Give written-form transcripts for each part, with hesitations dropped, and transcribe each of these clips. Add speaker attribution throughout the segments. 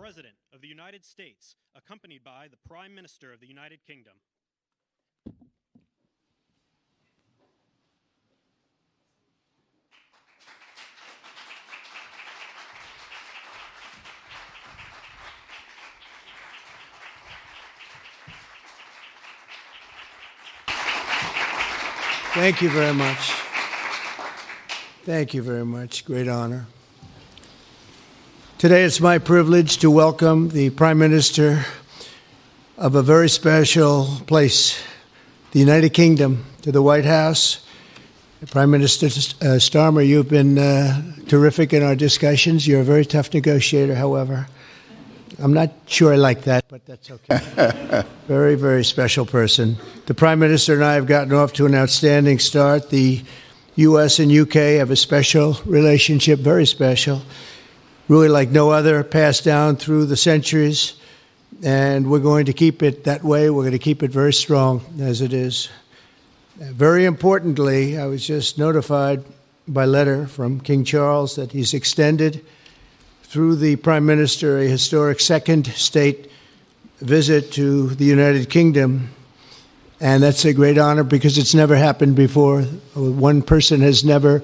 Speaker 1: President of the United States, accompanied by the Prime Minister of the United Kingdom.
Speaker 2: Thank you very much. Thank you very much. Great honor. Today it's my privilege to welcome the Prime Minister of a very special place, the United Kingdom, to the White House. Prime Minister Stammer, you've been terrific in our discussions. You're a very tough negotiator, however. I'm not sure I like that, but that's okay. Very, very special person. The Prime Minister and I have gotten off to an outstanding start. The U.S. and U.K. have a special relationship, very special, really like no other, passed down through the centuries, and we're going to keep it that way. We're going to keep it very strong as it is. Very importantly, I was just notified by letter from King Charles that he's extended through the Prime Minister a historic second state visit to the United Kingdom. And that's a great honor because it's never happened before. One person has never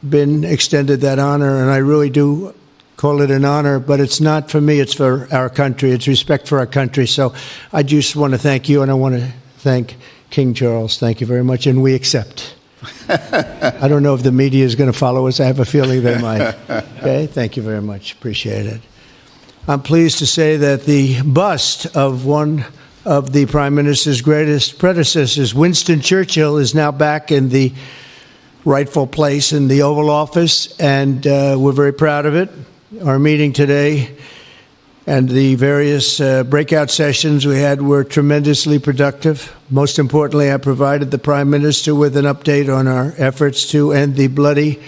Speaker 2: been extended that honor, and I really do call it an honor, but it's not for me, it's for our country. It's respect for our country. So I just want to thank you, and I want to thank King Charles. Thank you very much, and we accept. I don't know if the media is going to follow us. I have a feeling they might. Okay, thank you very much. Appreciate it. I'm pleased to say that the bust of one of the Prime Minister's greatest predecessors, Winston Churchill, is now back in the rightful place in the Oval Office, and we're very proud of it. Our meeting today and the various breakout sessions we had were tremendously productive. Most importantly, I provided the Prime Minister with an update on our efforts to end the bloody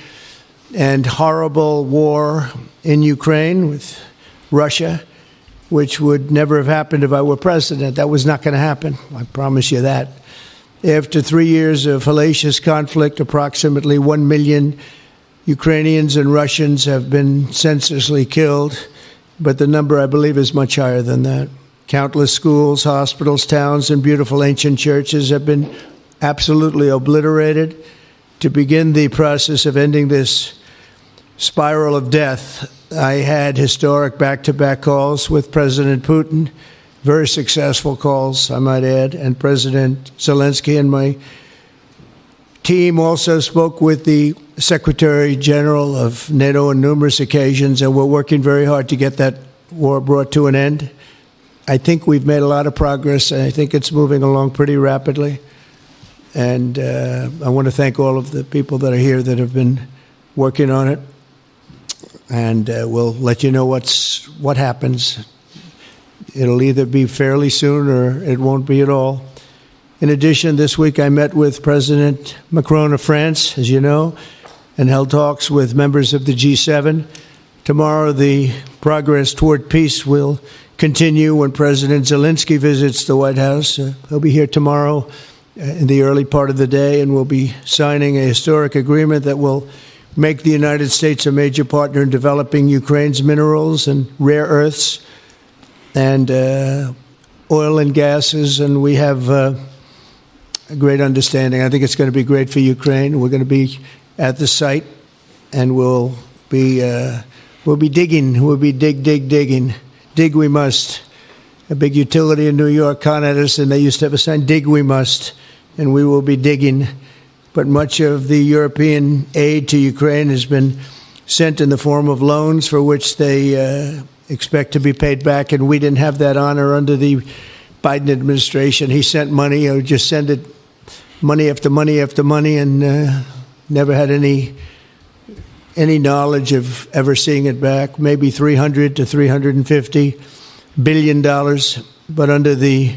Speaker 2: and horrible war in Ukraine with Russia, which would never have happened if I were president. That was not going to happen. I promise you that. After 3 years of hellacious conflict, approximately 1 million Ukrainians and Russians have been senselessly killed, but the number, I believe, is much higher than that. Countless schools, hospitals, towns, and beautiful ancient churches have been absolutely obliterated. To begin the process of ending this spiral of death, I had historic back-to-back calls with President Putin, very successful calls, I might add, and President Zelensky, and my team also spoke with the Secretary General of NATO on numerous occasions, and we're working very hard to get that war brought to an end. I think we've made a lot of progress, and I think it's moving along pretty rapidly. And I want to thank all of the people that are here that have been working on it. And we'll let you know what happens. It'll either be fairly soon or it won't be at all. In addition, this week I met with President Macron of France, as you know, and held talks with members of the G7. Tomorrow, the progress toward peace will continue when President Zelensky visits the White House. He'll be here tomorrow in the early part of the day, and we'll be signing a historic agreement that will make the United States a major partner in developing Ukraine's minerals and rare earths and oil and gases, and we have a great understanding. I think it's going to be great for Ukraine. We're going to be at the site, and we'll be digging. We'll be digging. Dig we must. A big utility in New York, Con Edison, they used to have a sign, dig we must, and we will be digging. But much of the European aid to Ukraine has been sent in the form of loans for which they expect to be paid back, and we didn't have that honor under the Biden administration. He sent money, or just sent it money after money after money, and never had any knowledge of ever seeing it back. Maybe $300 to $350 billion, but under the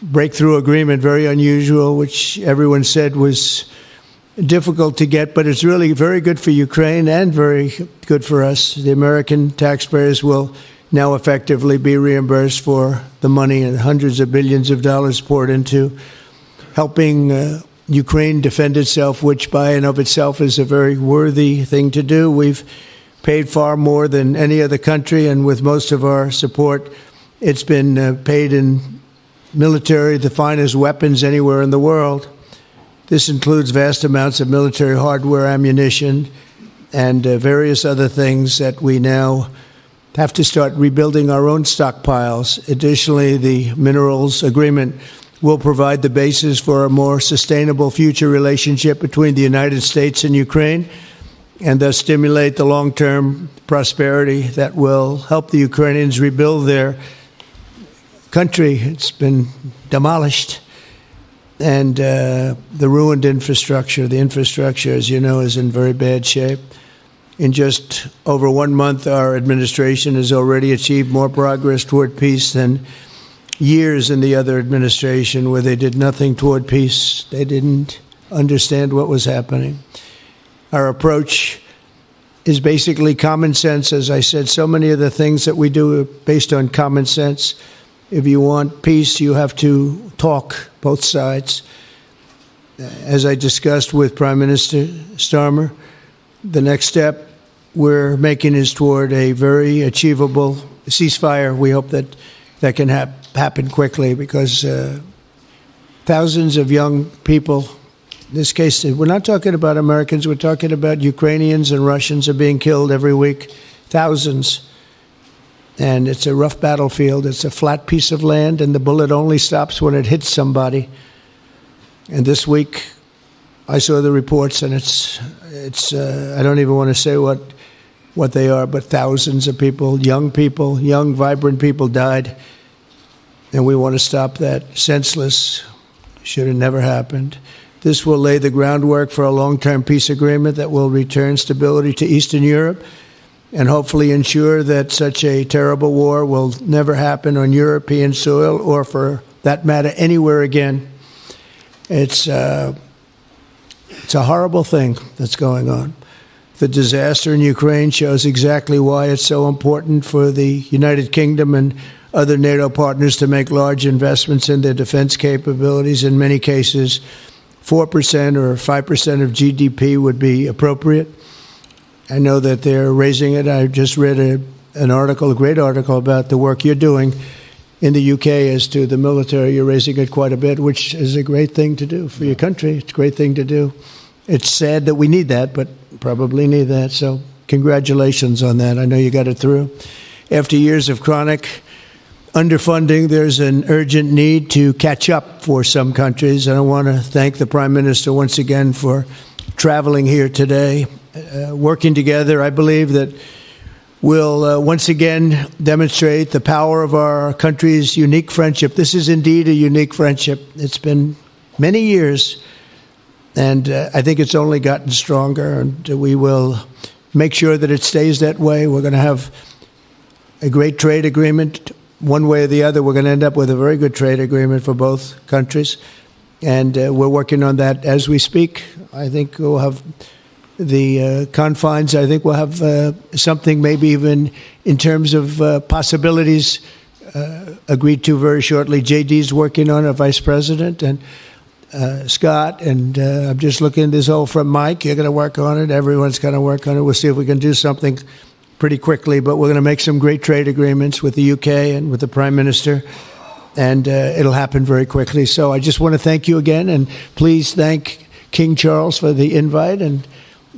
Speaker 2: breakthrough agreement, very unusual, which everyone said was difficult to get, but it's really very good for Ukraine and very good for us. The American taxpayers will now effectively be reimbursed for the money and hundreds of billions of dollars poured into helping Ukraine defend itself, which by and of itself is a very worthy thing to do. We've paid far more than any other country, and with most of our support, it's been paid in military, the finest weapons anywhere in the world. This includes vast amounts of military hardware, ammunition, and various other things that we now have to start rebuilding our own stockpiles. Additionally, the minerals agreement will provide the basis for a more sustainable future relationship between the United States and Ukraine, and thus stimulate the long-term prosperity that will help the Ukrainians rebuild their country. It's been demolished, and the ruined infrastructure. The infrastructure, as you know, is in very bad shape. In just over 1 month, our administration has already achieved more progress toward peace than years in the other administration, where they did nothing toward peace. They didn't understand what was happening. Our approach is basically common sense. As I said, so many of the things that we do are based on common sense. If you want peace, you have to talk, both sides. As I discussed with Prime Minister Stammer, the next step we're making is toward a very achievable ceasefire. We hope that that can happen quickly, because thousands of young people, in this case, we're not talking about Americans, we're talking about Ukrainians and Russians are being killed every week, thousands. And it's a rough battlefield. It's a flat piece of land, and the bullet only stops when it hits somebody. And this week, I saw the reports, and it's I don't even want to say what they are, but thousands of people, young, vibrant people died. And we want to stop that. Senseless. Should have never happened. This will lay the groundwork for a long-term peace agreement that will return stability to Eastern Europe, and hopefully ensure that such a terrible war will never happen on European soil, or for that matter, anywhere again. It's a horrible thing that's going on. The disaster in Ukraine shows exactly why it's so important for the United Kingdom and other NATO partners to make large investments in their defense capabilities. In many cases, 4% or 5% of GDP would be appropriate. I know that they're raising it. I just read an article, a great article, about the work you're doing in the UK as to the military. You're raising it quite a bit, which is a great thing to do for your country. It's a great thing to do. It's sad that we need that, but probably need that. So congratulations on that. I know you got it through. After years of chronic underfunding, there's an urgent need to catch up for some countries. And I want to thank the Prime Minister once again for traveling here today. Working together, I believe that will once again demonstrate the power of our country's unique friendship. This is indeed a unique friendship. It's been many years, and I think it's only gotten stronger, and we will make sure that it stays that way. We're going to have a great trade agreement. One way or the other, we're going to end up with a very good trade agreement for both countries, and we're working on that as we speak. I think we'll have the confines. I think we'll have something maybe even in terms of possibilities agreed to very shortly. JD's working on it, Vice President, and Scott, and I'm just looking at this all from Mike. You're going to work on it. Everyone's going to work on it. We'll see if we can do something pretty quickly, but we're going to make some great trade agreements with the UK and with the Prime Minister, and it'll happen very quickly. So I just want to thank you again, and please thank King Charles for the invite, and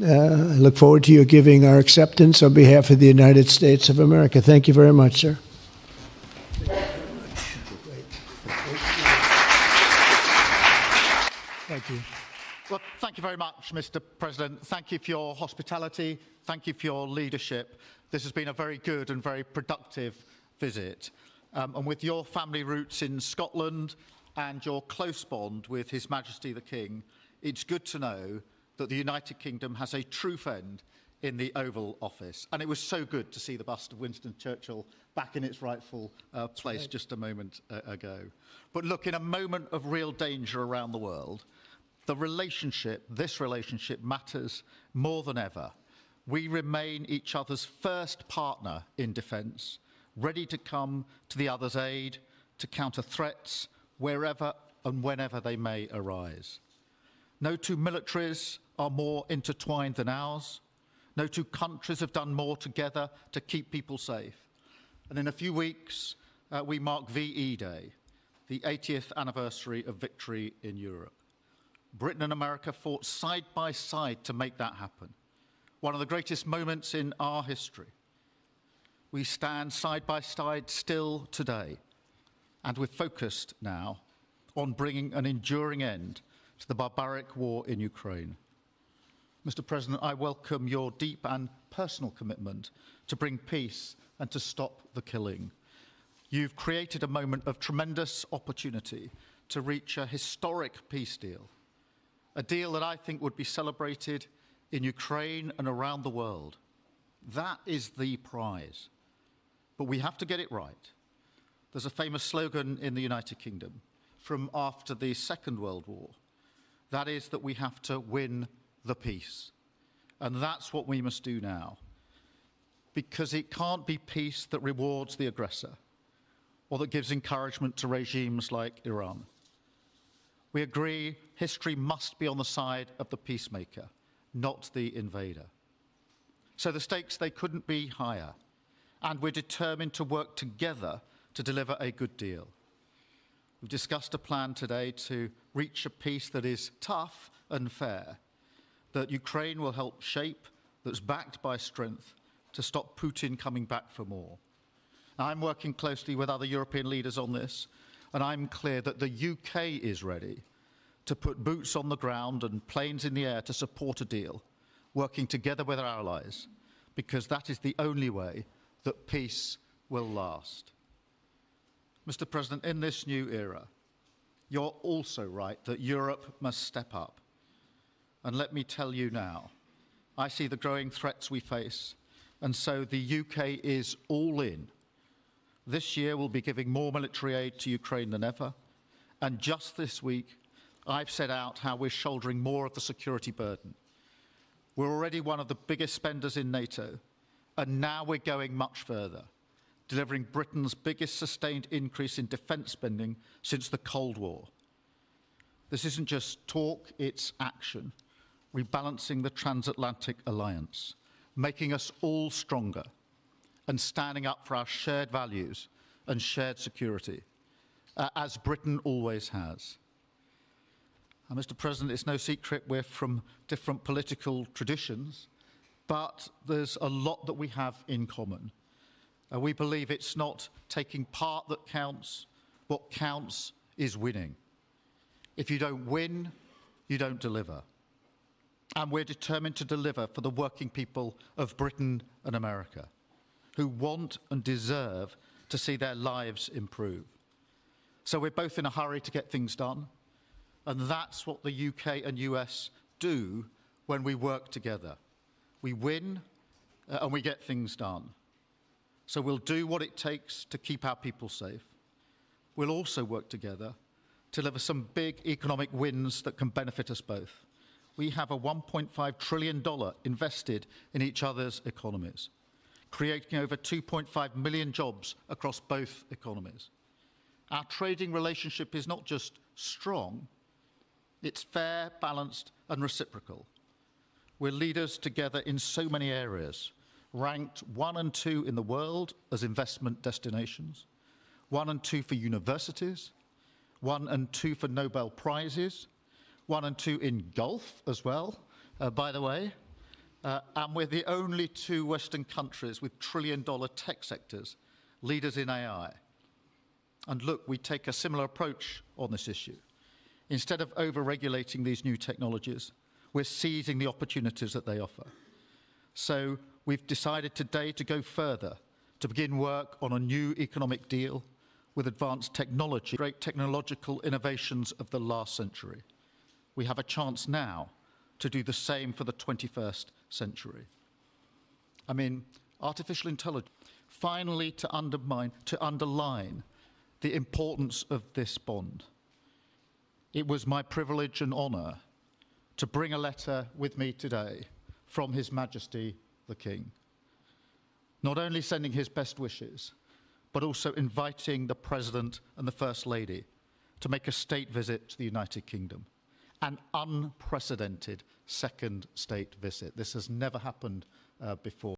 Speaker 2: I look forward to you giving our acceptance on behalf of the United States of America. Thank you very much, sir. Thank you.
Speaker 3: Well, thank you very much, Mr. President. Thank you for your hospitality. Thank you for your leadership. This has been a very good and very productive visit. And with your family roots in Scotland and your close bond with His Majesty the King, it's good to know that the United Kingdom has a true friend in the Oval Office. And it was so good to see the bust of Winston Churchill back in its rightful place just a moment ago. But look, in a moment of real danger around the world, this relationship matters more than ever. We remain each other's first partner in defence, ready to come to the other's aid, to counter threats wherever and whenever they may arise. No two militaries are more intertwined than ours. No two countries have done more together to keep people safe. And in a few weeks, we mark VE Day, the 80th anniversary of victory in Europe. Britain and America fought side by side to make that happen. One of the greatest moments in our history. We stand side by side still today, and we're focused now on bringing an enduring end to the barbaric war in Ukraine. Mr. President, I welcome your deep and personal commitment to bring peace and to stop the killing. You've created a moment of tremendous opportunity to reach a historic peace deal, a deal that I think would be celebrated in Ukraine and around the world. That is the prize. But we have to get it right. There's a famous slogan in the United Kingdom from after the Second World War. That is that we have to win the peace. And that's what we must do now. Because it can't be peace that rewards the aggressor or that gives encouragement to regimes like Iran. We agree history must be on the side of the peacemaker, not the invader. So the stakes, they couldn't be higher. And we're determined to work together to deliver a good deal. We've discussed a plan today to reach a peace that is tough and fair, that Ukraine will help shape, that's backed by strength, to stop Putin coming back for more. Now, I'm working closely with other European leaders on this, and I'm clear that the UK is ready to put boots on the ground and planes in the air to support a deal, working together with our allies, because that is the only way that peace will last. Mr. President, in this new era, you're also right that Europe must step up. And let me tell you now, I see the growing threats we face, and so the UK is all in. This year we'll be giving more military aid to Ukraine than ever, and just this week I've set out how we're shouldering more of the security burden. We're already one of the biggest spenders in NATO, and now we're going much further, delivering Britain's biggest sustained increase in defence spending since the Cold War. This isn't just talk, it's action, rebalancing the transatlantic alliance, making us all stronger, and standing up for our shared values and shared security, as Britain always has. And Mr. President, it's no secret we're from different political traditions, but there's a lot that we have in common. We believe it's not taking part that counts. What counts is winning. If you don't win, you don't deliver. And we're determined to deliver for the working people of Britain and America, who want and deserve to see their lives improve. So we're both in a hurry to get things done, and that's what the UK and US do when we work together. We win and we get things done. So we'll do what it takes to keep our people safe. We'll also work together to deliver some big economic wins that can benefit us both. We have a $1.5 trillion invested in each other's economies, creating over 2.5 million jobs across both economies. Our trading relationship is not just strong, it's fair, balanced, and reciprocal. We're leaders together in so many areas, ranked 1 and 2 in the world as investment destinations, 1 and 2 for universities, 1 and 2 for Nobel Prizes, 1 and 2 in golf as well, by the way, and we're the only 2 Western countries with trillion-dollar tech sectors, leaders in AI. And look, we take a similar approach on this issue. Instead of over-regulating these new technologies, we're seizing the opportunities that they offer. So we've decided today to go further, to begin work on a new economic deal with advanced technology, great technological innovations of the last century. We have a chance now to do the same for the 21st century. I mean, artificial intelligence, finally to underline the importance of this bond. It was my privilege and honour to bring a letter with me today from His Majesty the King, not only sending his best wishes, but also inviting the President and the First Lady to make a state visit to the United Kingdom, an unprecedented second state visit. This has never happened before.